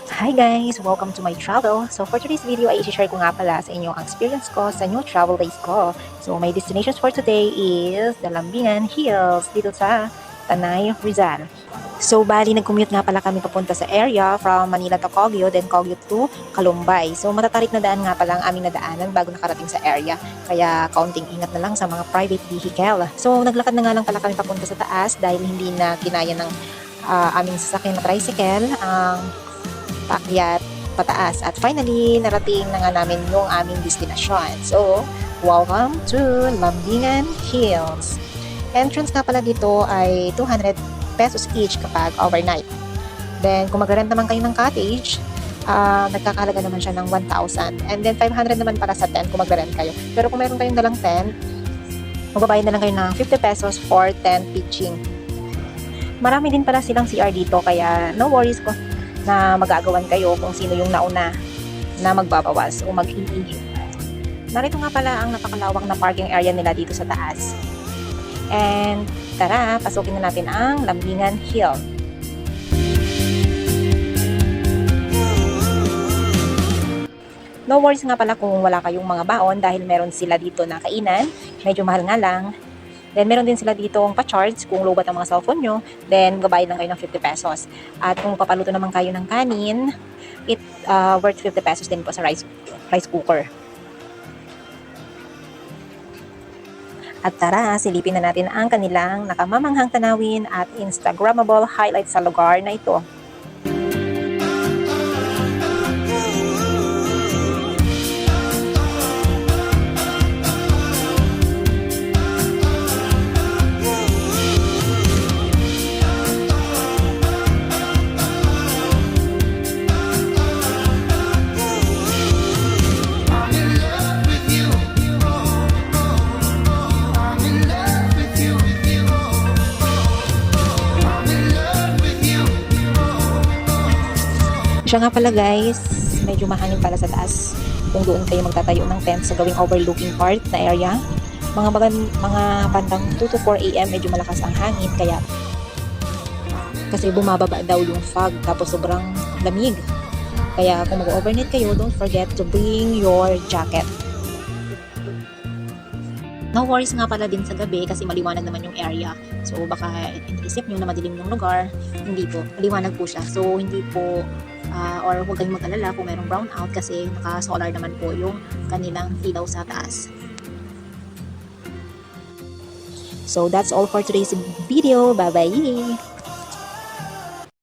Hi guys! Welcome to my travel. So for today's video ay i-share ko nga pala sa inyo ang experience ko sa new travel days ko. So my destinations for today is the Lambingan Hills dito sa Tanay, Rizal. So bali nag-commute nga pala kami papunta sa area from Manila to Baguio, then Baguio to Kalumbay. So matatarik na daan nga pala ang aming nadaanan bago nakarating sa area. Kaya kaunting ingat na lang sa mga private vehicle. So naglakad na nga lang pala kami papunta sa taas dahil hindi na kinaya ng aming sasakyan na tricycle ang paakyat pataas. At finally, narating na nga namin yung aming destinasyon. So, welcome to Lambingan Hills. Entrance nga pala dito ay 200 pesos each kapag overnight. Then, kung mag-rent naman kayo ng cottage, nagkakalaga naman siya ng 1,000. And then, 500 naman para sa tent kung mag-rent kayo. Pero kung meron kayong dalang tent, magbabayad na lang kayo ng 50 pesos for tent pitching. Marami din pala silang CR dito, kaya no worries ko na magagawan kayo kung sino yung nauna na magbabawas o mag-iihip. Narito nga pala ang napakalawak na parking area nila dito sa taas. And tara, pasukin na natin ang Lambingan Hill. No worries nga pala kung wala kayong mga baon dahil meron sila dito na kainan. Medyo mahal nga lang. Then, meron din sila dito ang pa-charge kung lobat ang mga cellphone nyo. Then, gabayad lang kayo ng 50 pesos. At kung papaluto naman kayo ng kanin, worth 50 pesos din po sa rice cooker. At tara, silipin na natin ang kanilang nakamamanghang tanawin at Instagrammable highlights sa lugar na ito. Siya nga pala guys, medyo mahangin pala sa taas kung doon kayo magtatayo ng tent sa gawing overlooking part na area. Mga bandang 2 to 4 AM medyo malakas ang hangin kaya kasi bumababa daw yung fog tapos sobrang lamig. Kaya kung mag-overnight kayo, don't forget to bring your jacket. No worries nga pala din sa gabi kasi maliwanag naman yung area. So baka inisip nyo na madilim yung lugar. Hindi po, maliwanag po siya. So hindi po or huwag kayong mag-alala kung mayroong brownout kasi naka-solar naman po yung kanilang ilaw sa taas. So that's all for today's video. Bye-bye!